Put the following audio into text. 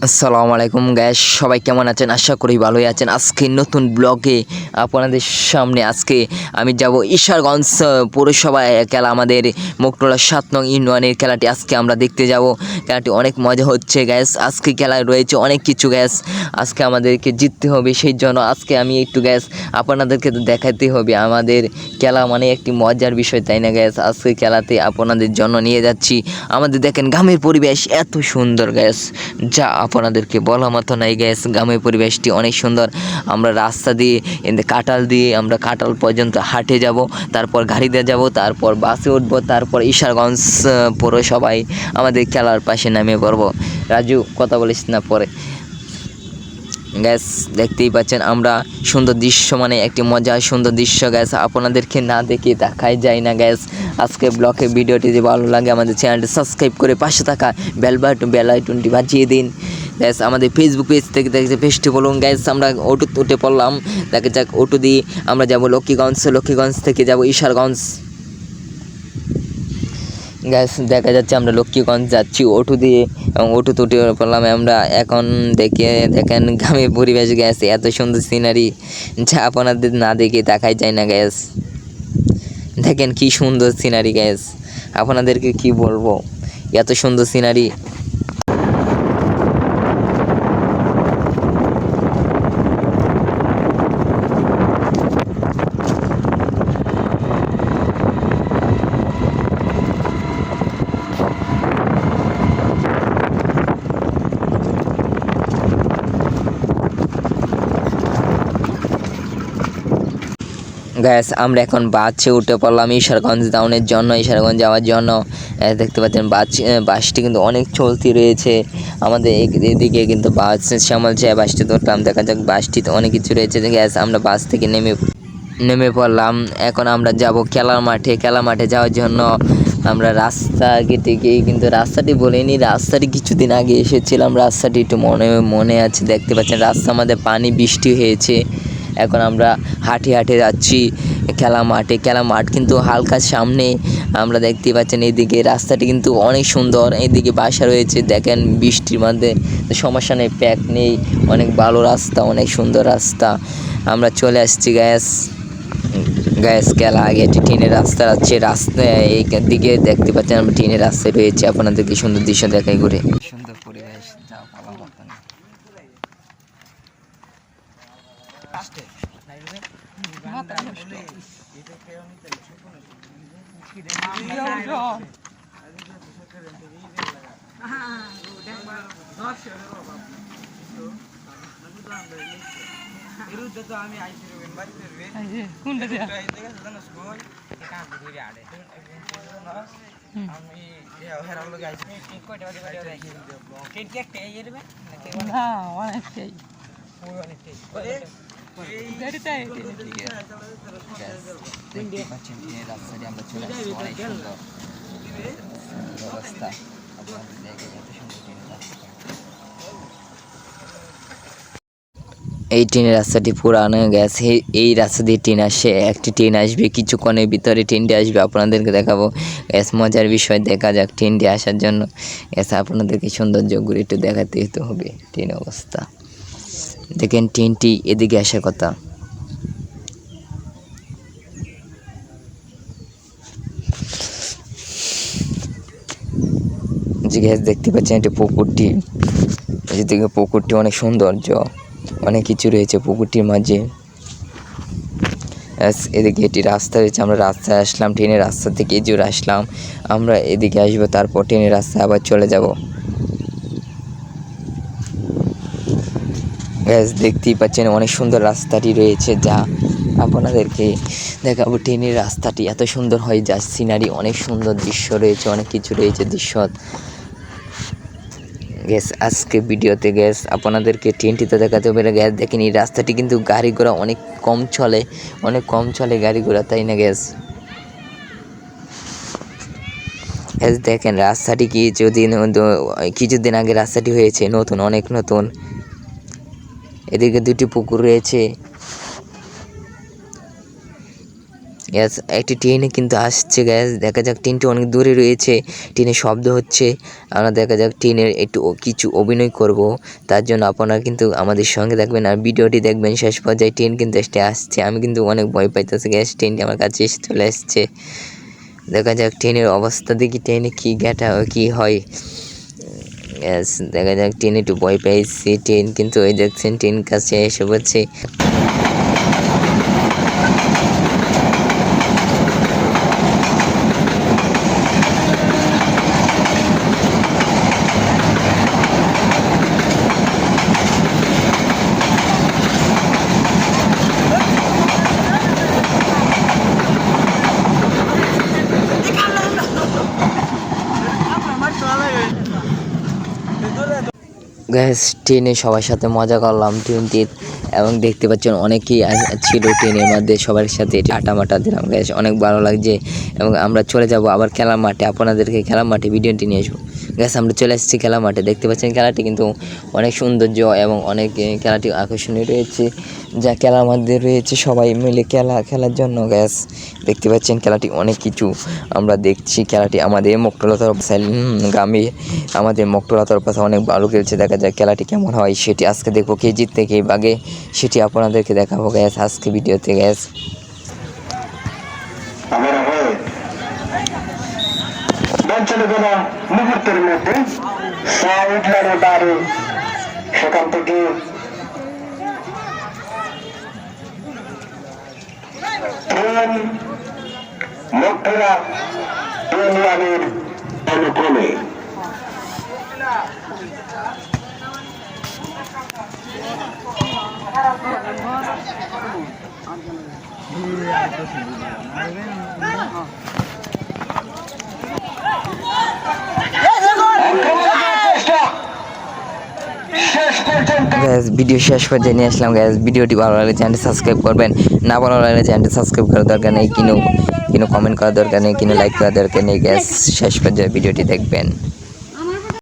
আসসালামু আলাইকুম গ্যাস, সবাই কেমন আছেন? আশা করি ভালোই আছেন। আজকে নতুন ব্লগে আপনাদের সামনে আজকে আমি যাব ঈশ্বরগঞ্জ পৌরসভা খেলা, আমাদের মোকটোলা 7 নং ইউনিয়নের খেলাটি আজকে আমরা দেখতে যাব। খেলাটি অনেক মজা হচ্ছে গ্যাস। আজকে খেলায় রয়েছে অনেক কিছু গ্যাস। আজকে আমাদেরকে জিততে হবে, সেই জন্য আজকে আমি একটু গ্যাস আপনাদেরকে তো দেখাতে হবে। আমাদের খেলা মানে একটি মজার বিষয়, তাই না গ্যাস? আজকে খেলাতে আপনাদের জন্য নিয়ে যাচ্ছি। আমাদের দেখেন গ্রামের পরিবেশ এত সুন্দর গ্যাস, যা আপনাদেরকে বলা মতো নাই গ্যাস। গ্রামের পরিবেশটি অনেক সুন্দর। আমরা রাস্তা দিয়ে কাঁঠাল দিয়ে আমরা কাঁঠাল পর্যন্ত হাঁটে যাব, তারপর গাড়িতে যাব, তারপর বাসে উঠবো, তারপর ঈশ্বরগঞ্জ পৌরসভায় আমাদের খেলার পাশে নামিয়ে পড়বো। রাজু, কথা বলিস না পরে। গ্যাস দেখতেই পাচ্ছেন আমরা সুন্দর দৃশ্য, মানে একটি মজার সুন্দর দৃশ্য গ্যাস। আপনাদেরকে না দেখে দেখাই যায় না গ্যাস। আজকে ব্লগে ভিডিওটি যদি ভালো লাগে আমাদের চ্যানেলটি সাবস্ক্রাইব করে পাশে থাকা বেল আইকনটি বাজিয়ে দিন গ্যাস। আমাদের ফেসবুক পেজ থেকে দেখতে পেজটি বলুন গ্যাস। আমরা অটো উঠে পড়লাম, দেখা যাক অটো দিয়ে আমরা যাব লক্ষ্মীগঞ্জ থেকে যাব ঈশ্বরগঞ্জ গ্যাস। দেখা যাচ্ছে আমরা লক্ষ্মীগঞ্জ যাচ্ছি অটো দিয়ে, এবং অটো উঠে পড়লাম আমরা। এখন দেখেন গ্রামের পরিবেশ গ্যাস, এত সুন্দর সিনারি যা আপনাদের না দেখে দেখাই যায় না গ্যাস। দেখেন কি সুন্দর সিনারি গ্যাস, আপনাদেরকে কি বলবো, এত সুন্দর সিনারি। গ্যাস আমরা এখন বাসে উঠে পড়লাম ঈশ্বরগঞ্জ ঈশ্বরগঞ্জ যাওয়ার জন্য। দেখতে পাচ্ছেন বাসটি কিন্তু অনেক চলতি রয়েছে আমাদের এদিকে, কিন্তু বাস শ্যামল যায় বাসটি ধরলাম। দেখা যাক বাসটিতে অনেক কিছু রয়েছে গ্যাস। আমরা বাস থেকে নেমে পড়লাম। এখন আমরা যাব খেলার মাঠে যাওয়ার জন্য। আমরা রাস্তা কেটে গিয়ে, কিন্তু রাস্তাটি বলিনি, রাস্তাটি কিছুদিন আগে এসেছিলাম, রাস্তাটি একটু মনে আছে। দেখতে পাচ্ছেন রাস্তা আমাদের পানি বৃষ্টি হয়েছে। এখন আমরা হাঁটে যাচ্ছি খেলা মাঠ কিন্তু হালকা সামনে। আমরা দেখতে পাচ্ছেন এইদিকে রাস্তাটি কিন্তু অনেক সুন্দর, এইদিকে বাসা রয়েছে। দেখেন বৃষ্টির মধ্যে সমস্যা নেই, প্যাক নেই, অনেক ভালো রাস্তা, অনেক সুন্দর রাস্তা। আমরা চলে আসছি গ্যাস। খেলা আগে একটি টিনের রাস্তা আছে, এই দিকে দেখতে পাচ্ছেন আমরা টিনের রাস্তায় রয়েছে। আপনাদেরকে সুন্দর দৃশ্য দেখাই ঘুরে, সুন্দর পরিবেশ, যা ভালো মতন। দেখতে পাচ্ছেন এই রাস্তাটি আমরা চলে আসছি, অনেক সুন্দর অবস্থা। আপনাদের দেখে এত সুন্দর ট্রেনের রাস্তা। এই ট্রেনের রাস্তাটি পুরানো গেছে। এই রাস্তা দিয়ে ট্রেন আসে, একটি ট্রেন আসবে কিছুক্ষণের ভিতরে, ট্রেনটি আসবে, আপনাদেরকে দেখাবো গ্যাস। মজার বিষয়, দেখা যাক ট্রেনটি আসার জন্য গ্যাস। আপনাদেরকে সৌন্দর্য ঘুরে একটু দেখাতে হবে ট্রেনের অবস্থা। দেখেন ট্রেনটি এদিকে আসার কথা। যে গ্যাস দেখতে পাচ্ছেন এটি পুকুরটি, এদিকে পুকুরটি অনেক সৌন্দর্য, অনেক কিছু রয়েছে পুকুরটির মাঝে। এদিকে এটি রাস্তা রয়েছে, আমরা রাস্তায় আসলাম, ট্রেনের রাস্তা থেকে এই জোরে আসলাম। আমরা এদিকে আসবো, তারপর ট্রেনের রাস্তায় আবার চলে যাব গ্যাস। দেখতেই পাচ্ছেন অনেক সুন্দর রাস্তাটি রয়েছে, যা আপনাদেরকে দেখাবো। ট্রেনের রাস্তাটি এত সুন্দর হয়, যা সিনারি অনেক সুন্দর দৃশ্য রয়েছে, অনেক কিছু রয়েছে দৃশ্য গ্যাস। আজকে ভিডিওতে গ্যাস আপনাদেরকে ট্রেনটিতে দেখাতে হবে গ্যাস। দেখেন এই রাস্তাটি কিন্তু গাড়ি ঘোড়া অনেক কম চলে গাড়ি ঘোড়া, তাই না গ্যাস? গ্যাস দেখেন রাস্তাটি কিছুদিন আগে রাস্তাটি হয়েছে, অনেক নতুন। এদিকে দুটি পুকুর রয়েছে গ্যাস একটি ট্রেনে কিন্তু আসছে গ্যাস, দেখা যাক ট্রেনটি অনেক দূরে রয়েছে, ট্রেনে শব্দ হচ্ছে, আমরা দেখা যাক ট্রেনের একটু কিছু অভিনয় করব, তার জন্য আপনারা কিন্তু আমাদের সঙ্গে থাকবেন আর ভিডিওটি দেখবেন শেষ পর্যায়ে। ট্রেন কিন্তু আসছে, আমি কিন্তু অনেক ভয় পাইতেছি গ্যাস, ট্রেনটি আমার কাছে এসে চলে আসছে। দেখা যাক ট্রেনের অবস্থা দেখি, ট্রেনে কী হয়। গ্যাস দেখা যাক, ট্রেনে একটু ভয় পাইছি, ট্রেন কিন্তু ওই দেখছেন ট্রেন কাছে এসে পড়ছে। গ্যাস ট্রেনে সবার সাথে মজা করলাম ট্রেনটির, এবং দেখতে পাচ্ছেন অনেকেই ছিল ট্রেনের মধ্যে, সবার সাথে আটামাটা দিলাম গ্যাস, অনেক ভালো লাগছে। এবং আমরা চলে যাব আবার খেলার মাঠে, আপনাদেরকে খেলার মাঠে ভিডিওটি নিয়ে আসবো। গ্যাস আমরা চলে এসেছি খেলার মাঠে, দেখতে পাচ্ছেন খেলাটি কিন্তু অনেক সৌন্দর্য এবং অনেক খেলাটি আকর্ষণীয় রয়েছে, যা খেলার মধ্যে রয়েছে সবাই মিলে খেলার জন্য। গ্যাস দেখতে পাচ্ছেন খেলাটি অনেক কিছু আমরা দেখছি, খেলাটি আমাদের মকটুলা গ্রামে আমাদের মকটুলা তরফে অনেক ভালো খেলছে। দেখা যায় খেলাটি কেমন হয় সেটি আজকে দেখবো, কে জিততে কে বাগে সেটি আপনাদেরকে দেখাবো গ্যাস আজকে ভিডিওতে। গ্যাস মুহূর্তের মধ্যে সেখান থেকে ট্রেন মকটুলা ইউনিয়নের অনুক্রমে গ্যাস ভিডিও শেষ পর্যায়ে নিয়ে আসলাম গ্যাস, ভিডিওটি ভালো লাগলে চ্যানেলটি সাবস্ক্রাইব করবেন, না ভালো লাগলে চ্যানেলটি সাবস্ক্রাইব করার দরকার নেই, কিনো কমেন্ট করার দরকার নেই, কিনো লাইক করার দরকার নেই। গ্যাস শেষ পর্যায়ে ভিডিওটি দেখবেন।